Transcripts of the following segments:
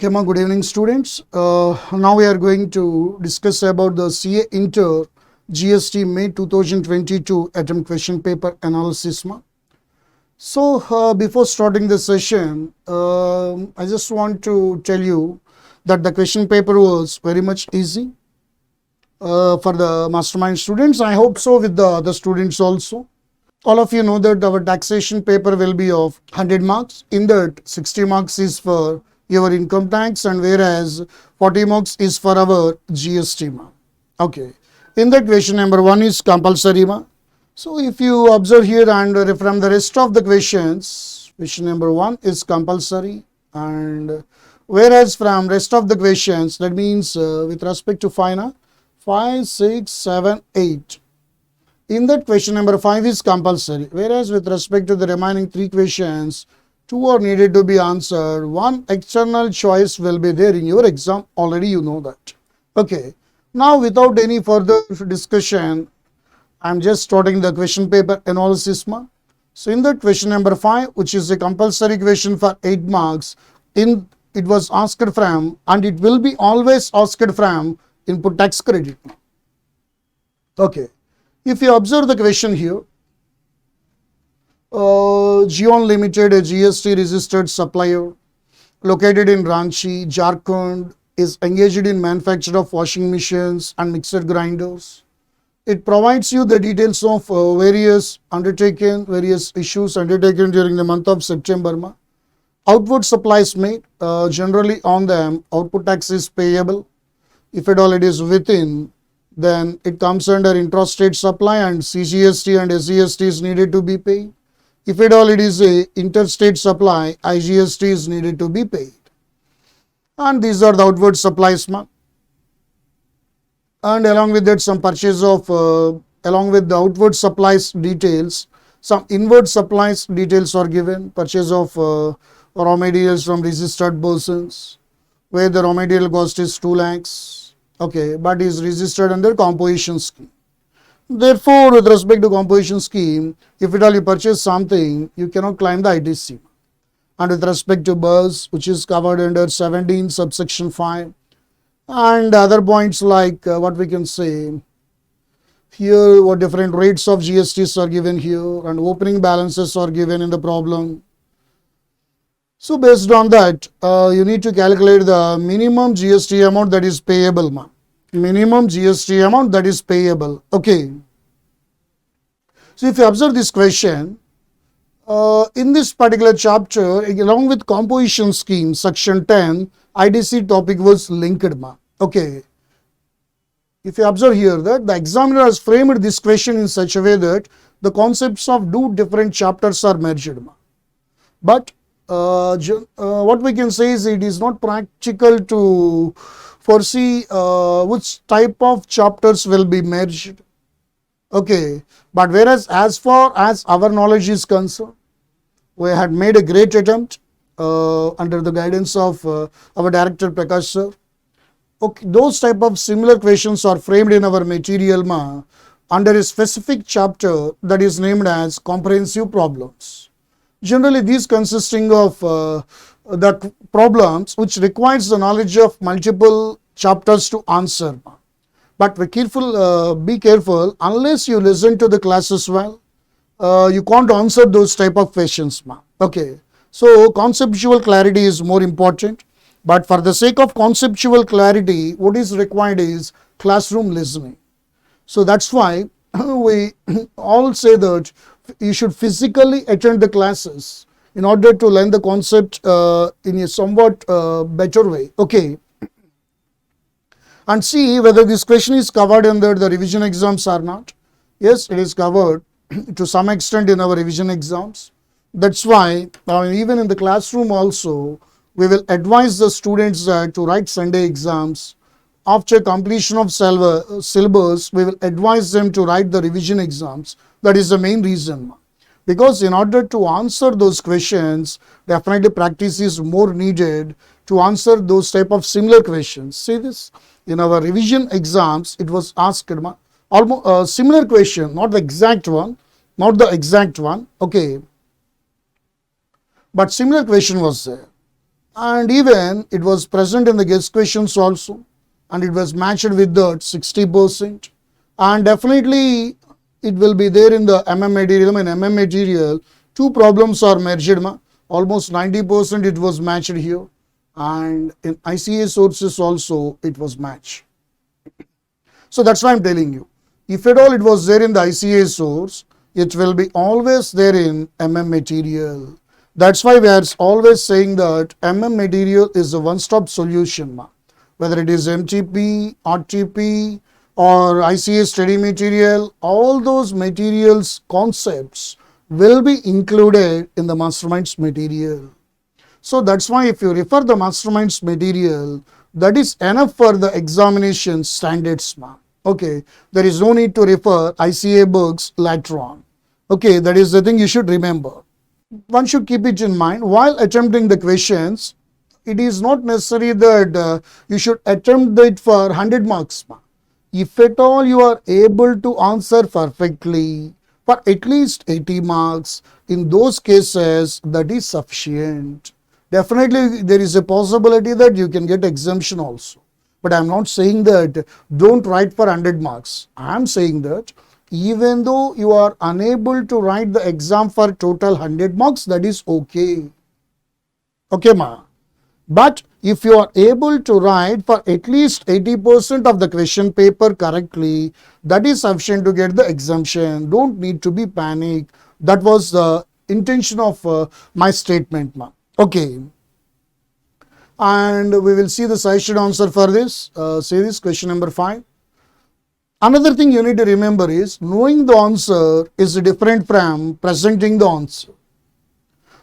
Okay, ma, good evening, students. Now we are going to discuss about the CA Inter GST May 2022 attempt question paper analysis. Ma. So, before starting the session, I just want to tell you that the question paper was very much easy for the mastermind students. I hope so with the other students also. All of you know that our taxation paper will be of 100 marks. In that, 60 marks is for your income tax, and whereas 40 marks is for our GST. Okay. In that, question number 1 is compulsory. So, if you observe here and from the rest of the questions, question number 1 is compulsory, and whereas from rest of the questions, that means with respect to 5, 6, 7, 8. In that, question number 5 is compulsory, whereas with respect to the remaining 3 questions, 2 are needed to be answered. 1 external choice will be there in your exam. Already you know that. Okay. Now, without any further discussion, I am just starting the question paper analysis. So, in that question number 5, which is a compulsory question for 8 marks, it was asked from, and it will be always asked from, input tax credit. Okay. If you observe the question here, Geon Limited, a GST registered supplier located in Ranchi, Jharkhand, is engaged in manufacture of washing machines and mixer grinders. It provides you the details of various issues undertaken during the month of September. Outward supplies made, generally on them, output tax is payable. If at all it is within, then it comes under intrastate supply and CGST and SGST is needed to be paid. If at all it is a interstate supply, IGST is needed to be paid. And these are the outward supplies. And along with that, some purchase of, along with the outward supplies details, some inward supplies details are given. Purchase of raw materials from registered persons, where the raw material cost is 2 lakhs. Okay, but is registered under composition scheme. Therefore, with respect to composition scheme, if at all you purchase something, you cannot claim the ITC. And with respect to bus, which is covered under 17 subsection 5, and other points like what we can say, here what different rates of GSTs are given here, and opening balances are given in the problem. So, based on that, you need to calculate the minimum GST amount that is payable. Minimum GST amount that is payable. Okay. So, if you observe this question, in this particular chapter, along with composition scheme, section 10, IDC topic was linked. Okay. If you observe here that the examiner has framed this question in such a way that the concepts of 2 different chapters are merged. But what we can say is it is not practical to foresee which type of chapters will be merged. Okay, but whereas as far as our knowledge is concerned, we had made a great attempt under the guidance of our director Prakash sir. Okay, those type of similar questions are framed in our material under a specific chapter that is named as comprehensive problems. Generally, these consisting of the problems which requires the knowledge of multiple chapters to answer. But be careful, unless you listen to the classes well, you can't answer those type of questions. Okay, so conceptual clarity is more important. But for the sake of conceptual clarity, what is required is classroom listening. So that's why we all say that you should physically attend the classes in order to learn the concept in a somewhat better way. Okay. And see whether this question is covered under the revision exams or not. Yes, it is covered to some extent in our revision exams. That's why even in the classroom also, we will advise the students to write Sunday exams. After completion of syllabus, we will advise them to write the revision exams. That is the main reason. Because in order to answer those questions, definitely practice is more needed to answer those type of similar questions. See this? In our revision exams, it was asked almost a similar question, not the exact one, okay. But similar question was there. and even it was present in the guest questions also, and it was matched with the 60%, and definitely it will be there in the material. In material, two problems are merged, almost 90% it was matched here, and in ICA sources also it was matched. So that's why I'm telling you, if at all it was there in the ICA source, it will be always there in material. That's why we are always saying that material is a one-stop solution, whether it is MTP, RTP or ICA study material, all those materials concepts will be included in the masterminds material. So that's why if you refer the masterminds material, that is enough for the examination standards. Okay, there is no need to refer ICA books later on. Okay, that is the thing you should remember. One should keep it in mind while attempting the questions. It is not necessary that you should attempt it for 100 marks. If at all you are able to answer perfectly for at least 80 marks, in those cases that is sufficient. Definitely there is a possibility that you can get exemption also. But I am not saying that don't write for 100 marks. I am saying that even though you are unable to write the exam for total 100 marks, that is okay. Okay, ma. But if you are able to write for at least 80% of the question paper correctly, that is sufficient to get the exemption. Don't need to be panic. That was the intention of my statement, ma. Okay. And we will see the suggested answer for this. Say this, question number 5. Another thing you need to remember is knowing the answer is different from presenting the answer.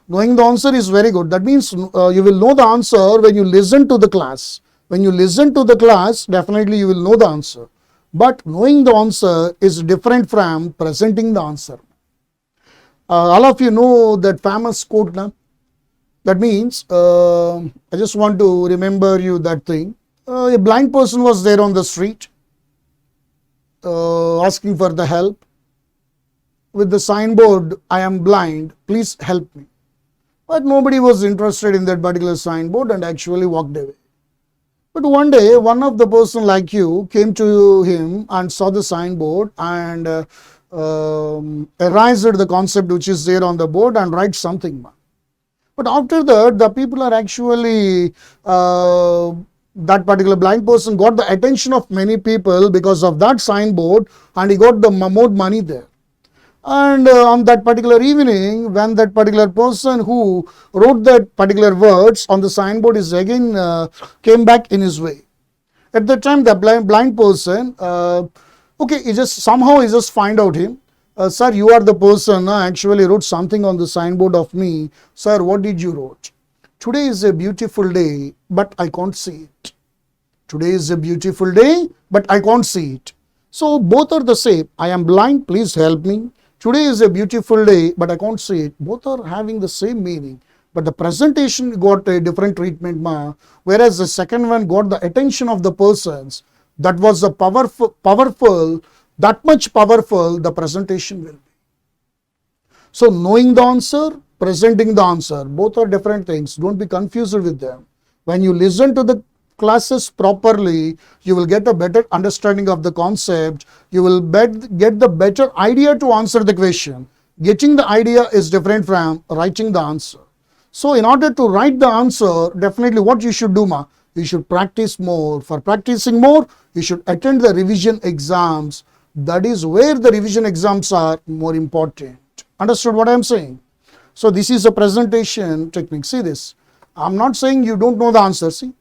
Knowing the answer is very good. That means you will know the answer when you listen to the class. When you listen to the class, definitely you will know the answer. But knowing the answer is different from presenting the answer. All of you know that famous quote now. That means, I just want to remember you that thing. A blind person was there on the street asking for the help. With the signboard, I am blind, please help me. But nobody was interested in that particular signboard and actually walked away. But one day, one of the person like you came to him and saw the signboard and erased the concept which is there on the board and write something. But after that, the people are actually, that particular blind person got the attention of many people because of that signboard, and he got the more money there. And on that particular evening, when that particular person who wrote that particular words on the signboard is again came back in his way. At that time, the blind person, okay, he just find out him. Sir, you are the person actually wrote something on the signboard of me. Sir, what did you wrote? Today is a beautiful day, but I can't see it. Today is a beautiful day, but I can't see it. So both are the same. I am blind, please help me. Today is a beautiful day, but I can't see it. Both are having the same meaning. But the presentation got a different treatment, whereas the second one got the attention of the persons. That was a powerful, that much powerful the presentation will be. So knowing the answer, presenting the answer, both are different things. Don't be confused with them. When you listen to the classes properly, you will get a better understanding of the concept. You will get the better idea to answer the question. Getting the idea is different from writing the answer. So in order to write the answer, definitely what you should do, you should practice more. For practicing more, you should attend the revision exams. That is where the revision exams are more important. Understood what I am saying? So this is a presentation technique. See this. I am not saying you don't know the answer. See,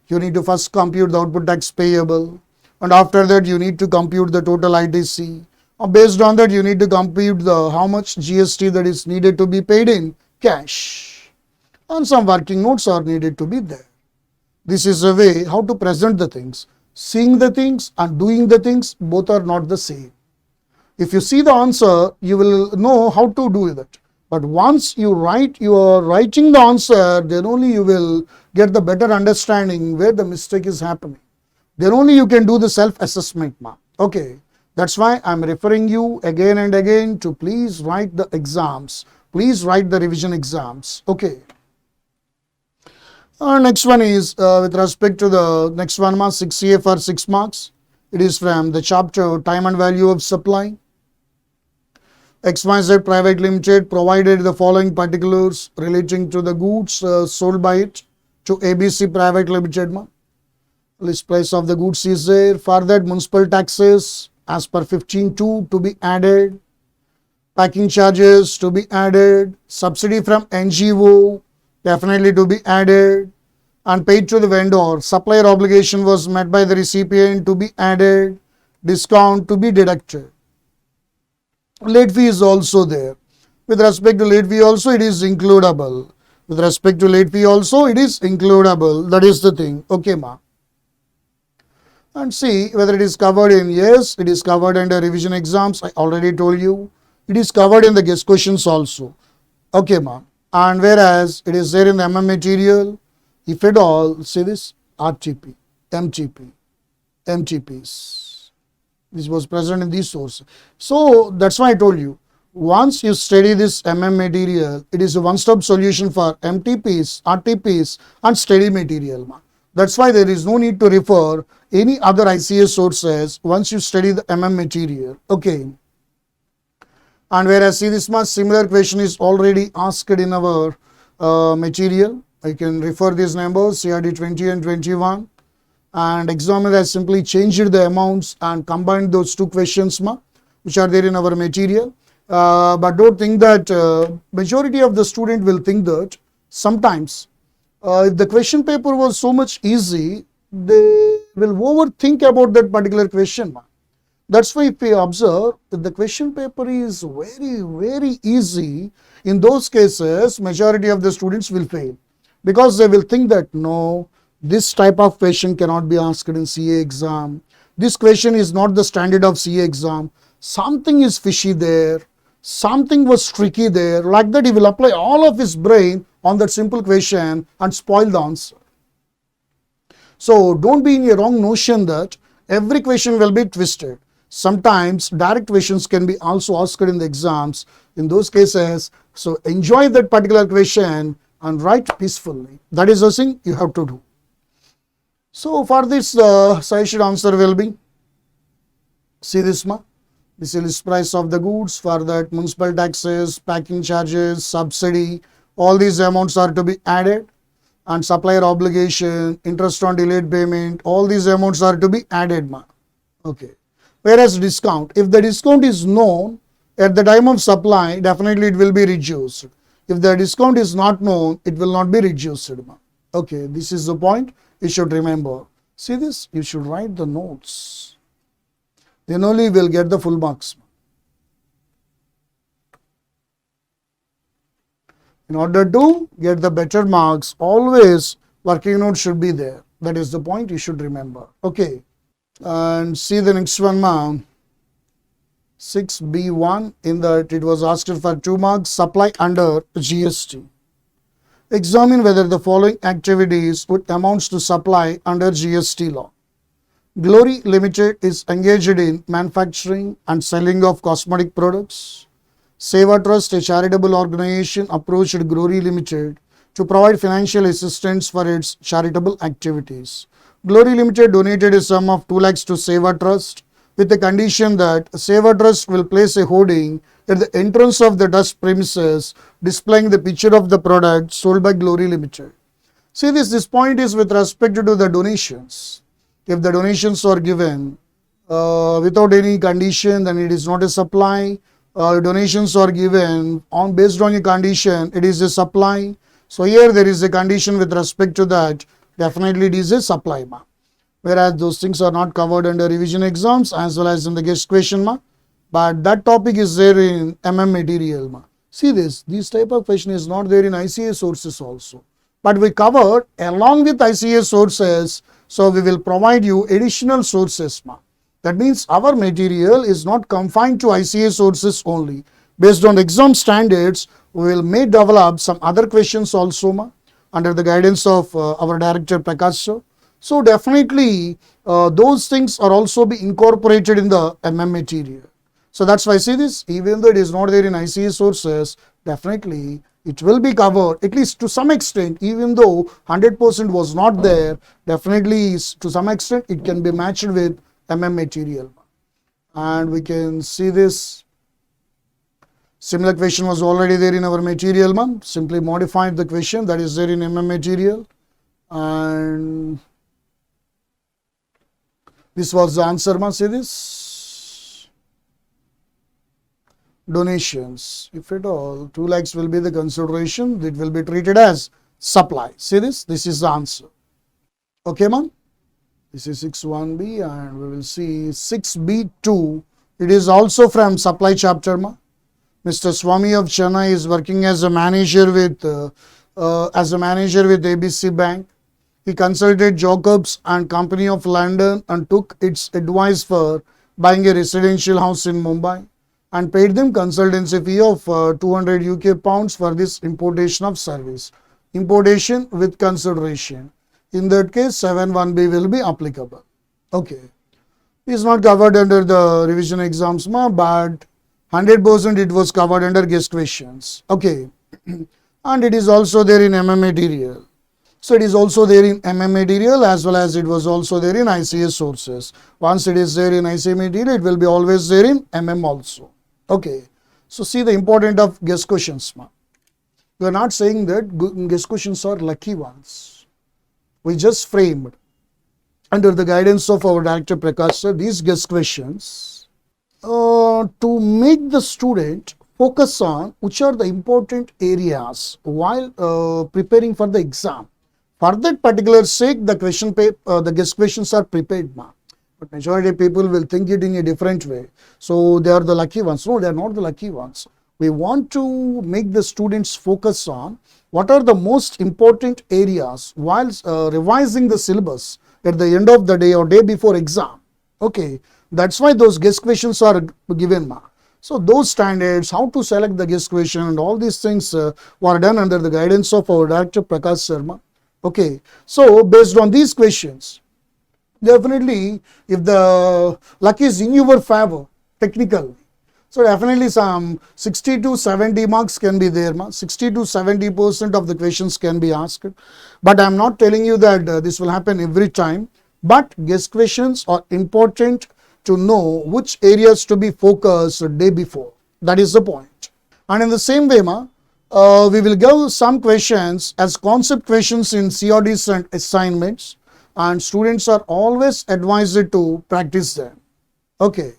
you need to first compute the output tax payable, and after that you need to compute the total ITC. Based on that, you need to compute the how much GST that is needed to be paid in cash, and some working notes are needed to be there. This is a way how to present the things. Seeing the things and doing the things, both are not the same. If you see the answer, you will know how to do that. But once you are writing the answer, then only you will get the better understanding where the mistake is happening. Then only you can do the self-assessment. Okay, that's why I'm referring you again and again to please write the exams. Please write the revision exams. Okay. Next one is with respect to the next one mark 6CA for 6 marks. It is from the chapter time and value of supply. XYZ Private Limited provided the following particulars relating to the goods sold by it to ABC Private Limited. List price of the goods is there. For that, municipal taxes as per 15(2) to be added, packing charges to be added, subsidy from NGO definitely to be added, and paid to the vendor. Supplier obligation was met by the recipient to be added, discount to be deducted. Late fee is also there. With respect to late fee also, it is includable. With respect to late fee also, it is includable. That is the thing. Okay, ma. And see whether it is covered in, yes, it is covered under revision exams. I already told you. It is covered in the guest questions also. Okay, ma. And whereas it is there in the MM material, if at all, see this RTP, MTP, MTPs. This was present in these sources. So that's why I told you, once you study this MM material, it is a one-stop solution for MTPs, RTPs and study material. That's why there is no need to refer any other ICA sources once you study the MM material. Okay. And whereas see this much similar question is already asked in our material. I can refer these numbers, CRD 20 and 21. And examiner has simply changed the amounts and combined those two questions which are there in our material. But don't think that majority of the student will think that sometimes if the question paper was so much easy, they will overthink about that particular question. That's why if we observe that the question paper is very, very easy, in those cases, majority of the students will fail because they will think that no, this type of question cannot be asked in CA exam. This question is not the standard of CA exam. Something is fishy there. Something was tricky there. Like that, he will apply all of his brain on that simple question and spoil the answer. So don't be in a wrong notion that every question will be twisted. Sometimes direct questions can be also asked in the exams. In those cases, so enjoy that particular question and write peacefully. That is the thing you have to do. So for this, suggested answer will be, see this ma, this is price of the goods. For that, municipal taxes, packing charges, subsidy, all these amounts are to be added, and supplier obligation, interest on delayed payment, all these amounts are to be added ma. Okay. Whereas discount, if the discount is known at the time of supply, definitely it will be reduced. If the discount is not known, it will not be reduced ma. Okay, this is the point you should remember. See this, you should write the notes. Then only you will get the full marks. In order to get the better marks, always working note should be there. That is the point you should remember. Okay. And see the next one, ma'am. 6B1, in that it was asked for 2 marks, supply under GST. Examine whether the following activities would amount to supply under GST law. Glory Limited is engaged in manufacturing and selling of cosmetic products. Seva Trust, a charitable organization, approached Glory Limited to provide financial assistance for its charitable activities. Glory Limited donated a sum of 2 lakhs to Seva Trust with the condition that Seva Trust will place a hoarding at the entrance of the trust premises displaying the picture of the product sold by Glory Limited. See this point is with respect to the donations. If the donations are given without any condition, then it is not a supply. Donations are given based on a condition, it is a supply. So here there is a condition with respect to that, definitely it is a supply. Whereas those things are not covered under revision exams as well as in the guest question. But that topic is there in MM material. See this type of question is not there in ICA sources also. But we covered along with ICA sources, so we will provide you additional sources. That means our material is not confined to ICA sources only. Based on exam standards, we may develop some other questions also under the guidance of our director Prakash. So definitely those things are also be incorporated in the MM material. So that's why I say this, even though it is not there in ICA sources, definitely it will be covered at least to some extent, even though 100% was not there. Definitely to some extent it can be matched with material, and we can see this. Similar question was already there in our material, simply modified the question that is there in material, and this was the answer. See this. Donations, if at all 2 lakhs will be the consideration, it will be treated as supply. See this, this is the answer. Okay, man. This is 6.1b, and we will see 6b2. It is also from supply chapter, ma. Mr. Swami of Chennai is working as a manager with ABC Bank. He consulted Jacobs and Company of London and took its advice for buying a residential house in Mumbai, and paid them consultancy fee of 200 UK pounds for this importation of service. Importation with consideration. In that case, 7.1b will be applicable. Okay. It is not covered under the revision exams, but 100% it was covered under guest questions. Okay. And it is also there in material. So it is also there in material as well as it was also there in ICA sources. Once it is there in ICA material, it will be always there in also. Okay. So see the importance of guest questions. We are not saying that guest questions are lucky ones. We just framed under the guidance of our director Prakash sir these guest questions to make the student focus on which are the important areas while preparing for the exam. For that particular sake, the the guest questions are prepared, but majority of people will think it in a different way. So they are the lucky ones. No, they are not the lucky ones. We want to make the students focus on what are the most important areas while revising the syllabus at the end of the day or day before exam. Okay, that's why those guest questions are given, ma. So those standards, how to select the guest question and all these things were done under the guidance of our director Prakash Sharma. Okay, so based on these questions, definitely if the luck is in your favor, technically, so definitely some 60 to 70 marks can be there, 60 to 70% of the questions can be asked. But I am not telling you that this will happen every time, but guest questions are important to know which areas to be focused the day before. That is the point. And in the same way, we will give some questions as concept questions in CODs and assignments, and students are always advised to practice them. Okay,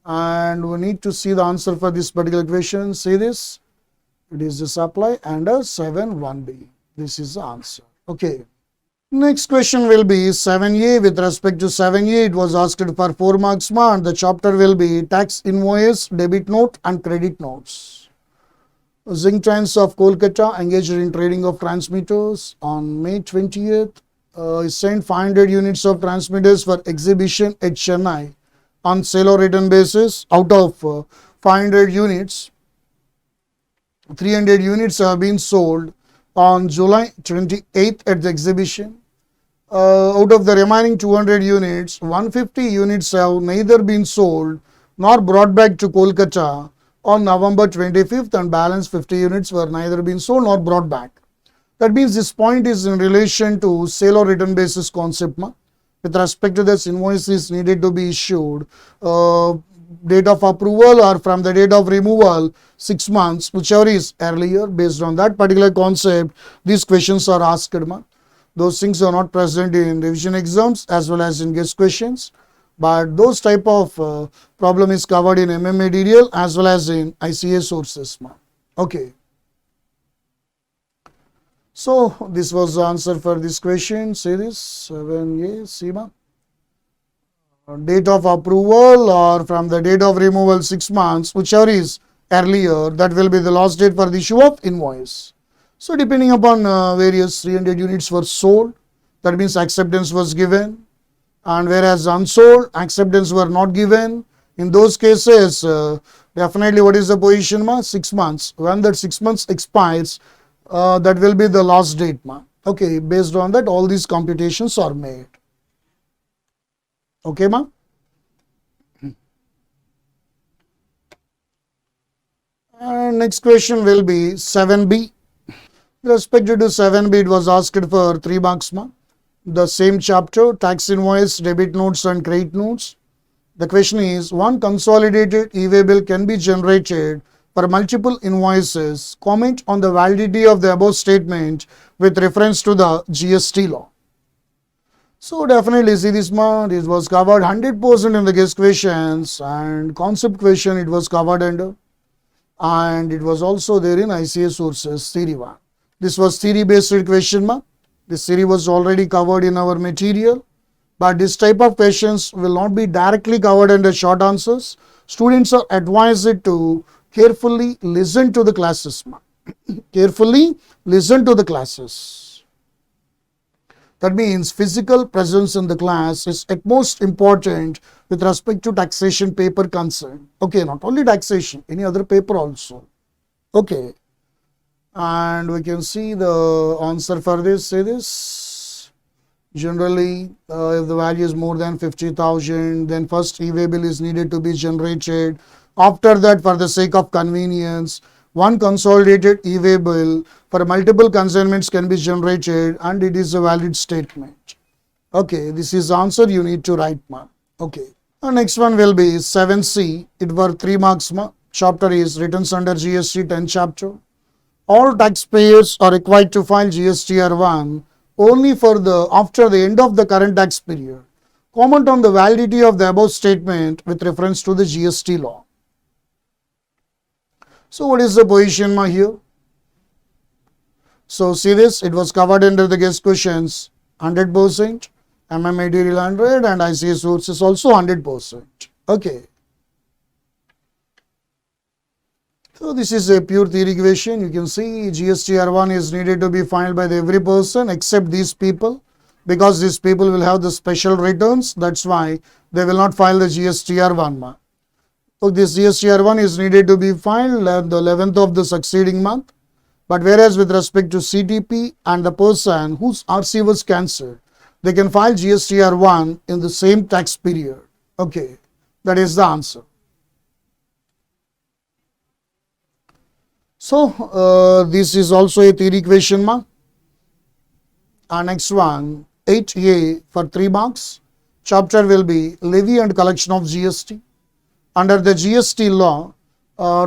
and we need to see the answer for this particular question. See this, it is the supply under 7.1b. This is the answer. Okay. Next question will be 7a. With respect to 7a, it was asked for 4 marks, and the chapter will be tax invoice, debit note and credit notes. Zinc Trans of Kolkata engaged in trading of transmitters on May 20th. Sent 500 units of transmitters for exhibition at Chennai on sale or return basis. Out of 500 units, 300 units have been sold on July 28th at the exhibition. Out of the remaining 200 units, 150 units have neither been sold nor brought back to Kolkata on November 25th, and balance 50 units were neither been sold nor brought back. That means this point is in relation to sale or return basis concept. With respect to this, invoice is needed to be issued date of approval or from the date of removal 6 months, whichever is earlier. Based on that particular concept, these questions are asked. Those things are not present in revision exams as well as in guest questions, but those type of problem is covered in material as well as in ICA sources. Okay. So this was the answer for this question. Say this 7a, Seema. Date of approval or from the date of removal 6 months, whichever is earlier, that will be the last date for the issue of invoice. So depending upon various 300 units were sold, that means acceptance was given, and whereas unsold, acceptance were not given. In those cases, definitely what is the position? 6 months. When that 6 months expires, that will be the last date. Okay, based on that, all these computations are made. Okay, ma? And next question will be 7b. With respect to 7B, it was asked for 3 marks. The same chapter, tax invoice, debit notes and credit notes. The question is, one consolidated e-way bill can be generated for multiple invoices. Comment on the validity of the above statement with reference to the GST law. So definitely see this one, it was covered 100% in the guest questions, and concept question it was covered under, and it was also there in ICAI sources theory 1. This was theory based question mark. This theory was already covered in our material, but this type of questions will not be directly covered under short answers. Students are advised to carefully listen to the classes. Carefully listen to the classes. That means physical presence in the class is at most important with respect to taxation paper concern. Okay, not only taxation, any other paper also. Okay, and we can see the answer for this. Say this. Generally, if the value is more than 50,000, then first e-way bill is needed to be generated. After that, for the sake of convenience, one consolidated e-way bill for multiple consignments can be generated, and it is a valid statement. Okay, this is answer you need to write, ma. Okay. The next one will be 7C. It were 3 marks, ma. Chapter is Returns under GST 10 chapter. All taxpayers are required to file GSTR1 only for after the end of the current tax period. Comment on the validity of the above statement with reference to the GST law. So what is the position here? So see this, it was covered under the guest questions 100%, material 100, and ICAI sources also 100%. Okay. So this is a pure theory question. You can see GSTR1 is needed to be filed by every person except these people, because these people will have the special returns. That's why they will not file the GSTR1. So this GSTR1 is needed to be filed on the 11th of the succeeding month. But whereas with respect to CTP and the person whose RC was cancelled, they can file GSTR1 in the same tax period. Okay, that is the answer. So this is also a theory question mark. And next one, 8A for 3 marks. Chapter will be Levy and Collection of GST. Under the GST law,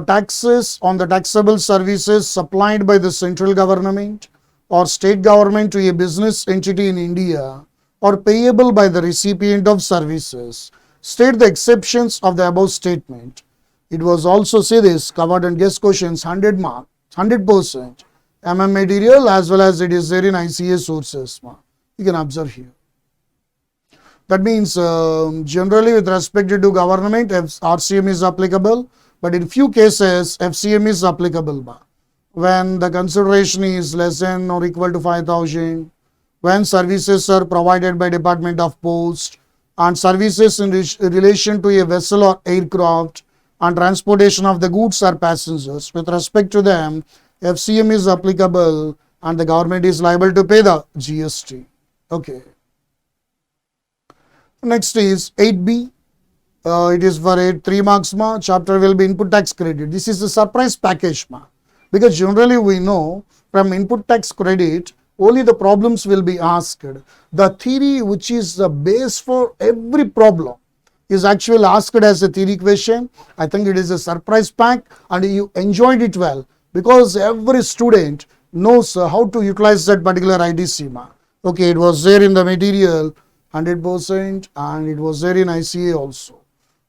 taxes on the taxable services supplied by the central government or state government to a business entity in India or payable by the recipient of services. State the exceptions of the above statement. It was also say this covered in guest questions 100 mark, 100%, material as well as it is there in ICAI sources. You can observe here. That means generally with respect to government, RCM is applicable, but in few cases FCM is applicable. When the consideration is less than or equal to 5,000, when services are provided by Department of Post, and services in relation to a vessel or aircraft, and transportation of the goods or passengers, with respect to them, FCM is applicable and the government is liable to pay the GST. Okay. Next is 8B. It is for 3 marks. Chapter will be input tax credit. This is a surprise package. Because generally we know from input tax credit, only the problems will be asked. The theory which is the base for every problem is actually asked as a theory question. I think it is a surprise pack and you enjoyed it well because every student knows how to utilize that particular IDC. Okay, it was there in the material 100% and it was there in ICAI also.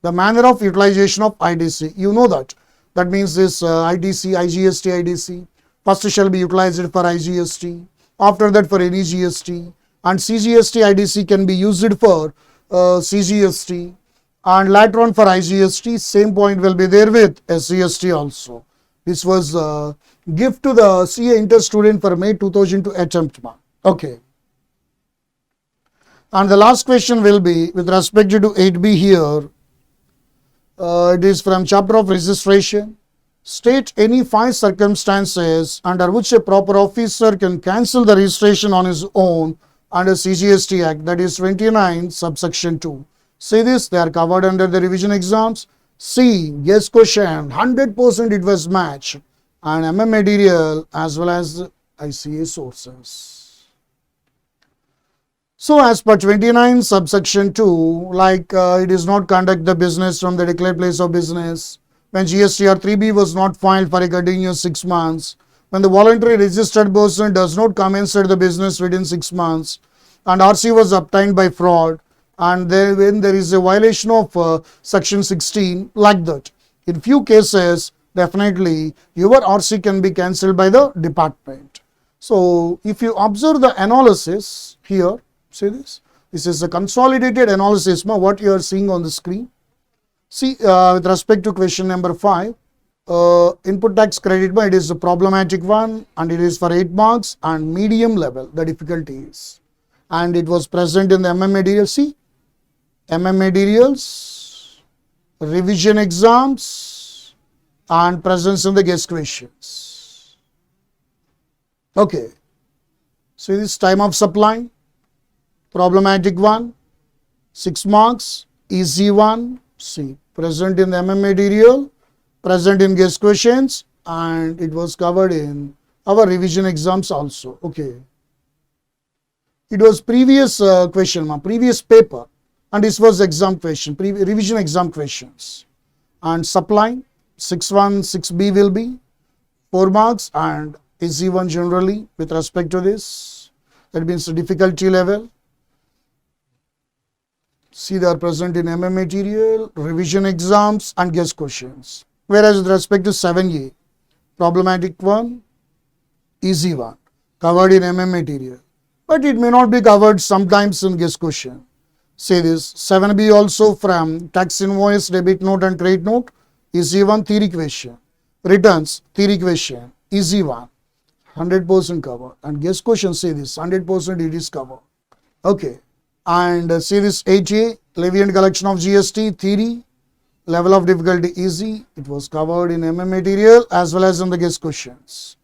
The manner of utilization of IDC, you know that. That means this IDC, IGST, IDC, first shall be utilized for IGST, after that for any GST, and CGST, IDC can be used for CGST, and later on for IGST, same point will be there with SCST also. This was a gift to the CA Inter student for May 2002 attempt. Okay. And the last question will be with respect to 8B here. It is from chapter of registration. State any 5 circumstances under which a proper officer can cancel the registration on his own under CGST Act, that is 29 subsection 2. See this, they are covered under the revision exams. C, guest question, 100% it was match, and material as well as ICAI sources. So as per 29 subsection 2, like it is not conduct the business from the declared place of business when GSTR 3B was not filed for a continuous 6 months, when the voluntary registered person does not commence the business within 6 months and RC was obtained by fraud, and when there is a violation of section 16 like that. In few cases, definitely your RC can be cancelled by the department. So if you observe the analysis here, see this is a consolidated analysis what you are seeing on the screen. See, with respect to question number 5, input tax credit, it is a problematic one and it is for 8 marks and medium level, the difficulty is. And it was present in the MM material. See, MM materials, revision exams and presence in the guest questions. Okay. So this time of supply, problematic one, 6 marks, easy one. See, present in the MM material, present in guest questions, and it was covered in our revision exams also. Okay. It was previous question, previous paper, and this was exam question, revision exam questions. And supply, 6-1, 6B will be 4 marks and easy one generally with respect to this. That means the difficulty level. See, they are present in MM material, revision exams and guest questions. Whereas with respect to 7A, problematic one, easy one, covered in MM material. But it may not be covered sometimes in guest question. Say this, 7B also from tax invoice, debit note and credit note, easy one, theory question. Returns, theory question, easy one, 100% covered. And guest question, say this, 100% it is covered. Okay. And see this 8A, levy and collection of GST, theory, level of difficulty easy, it was covered in MM material as well as in the guest questions.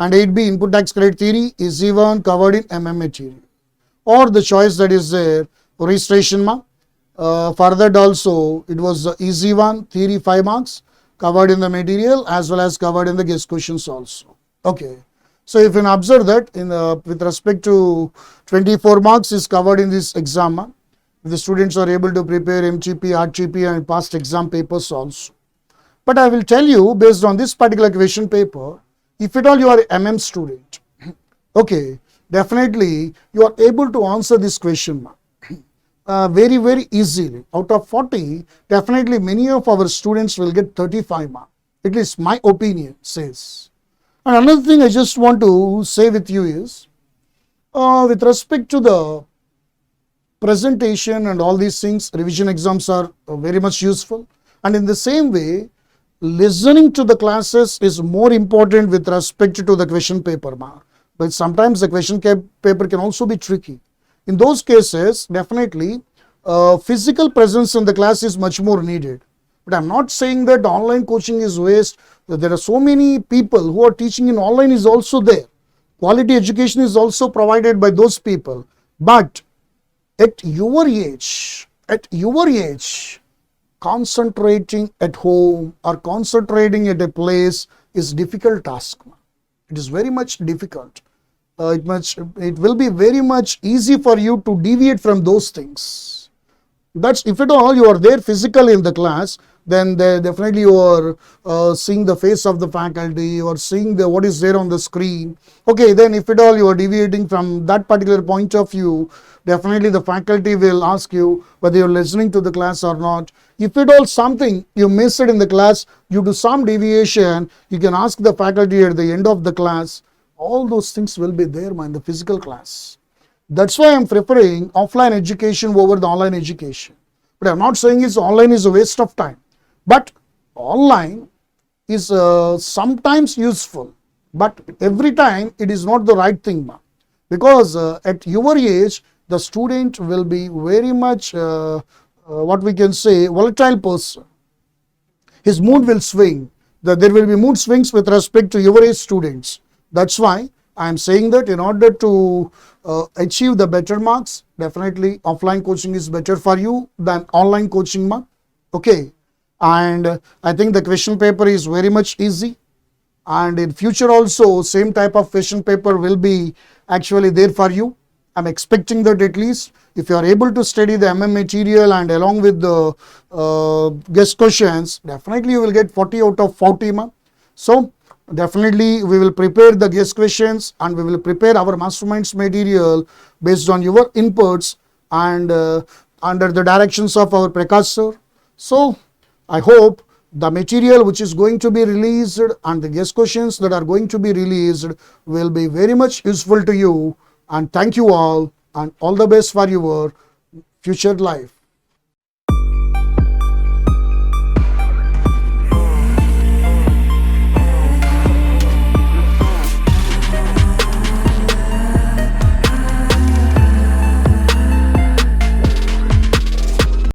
And 8B, input tax credit theory, easy one, covered in MM material. Or the choice that is there, registration mark, for that also it was the easy one, theory 5 marks, covered in the material as well as covered in the guest questions also. Okay. So if you can observe that in with respect to 24 marks is covered in this exam, if the students are able to prepare MGP, RGP and past exam papers also. But I will tell you based on this particular question paper, if at all you are an MM student, okay, definitely you are able to answer this question very, very easily. Out of 40, definitely many of our students will get 35 marks. At least my opinion says. And another thing I just want to say with you is, with respect to the presentation and all these things, revision exams are very much useful. And in the same way, listening to the classes is more important with respect to the question paper. But sometimes the question paper can also be tricky. In those cases, definitely, physical presence in the class is much more needed. But I'm not saying that online coaching is waste. There are so many people who are teaching in online is also there. Quality education is also provided by those people. But at your age, concentrating at home or concentrating at a place is difficult task. It is very much difficult. It will be very much easy for you to deviate from those things. That's if at all you are there physically in the class, then definitely you are seeing the face of the faculty or seeing what is there on the screen. Okay, then if at all you are deviating from that particular point of view, definitely the faculty will ask you whether you are listening to the class or not. If at all something you missed in the class due to some deviation, you can ask the faculty at the end of the class. All those things will be there in the physical class. That's why I'm preferring offline education over the online education. But I'm not saying online is a waste of time. But online is sometimes useful. But every time it is not the right thing. Because at your age, the student will be very much, what we can say, volatile person. His mood will swing. There will be mood swings with respect to your age students. That's why I am saying that in order to achieve the better marks, definitely offline coaching is better for you than online coaching. Okay. And I think the question paper is very much easy. and in future also same type of question paper will be actually there for you. I'm expecting that at least if you are able to study the material and along with the guest questions, definitely you will get 40 out of 40. So definitely we will prepare the guest questions and we will prepare our masterminds material based on your inputs and under the directions of our Prakash sir. So I hope the material which is going to be released and the guest questions that are going to be released will be very much useful to you, and thank you all and all the best for your future life.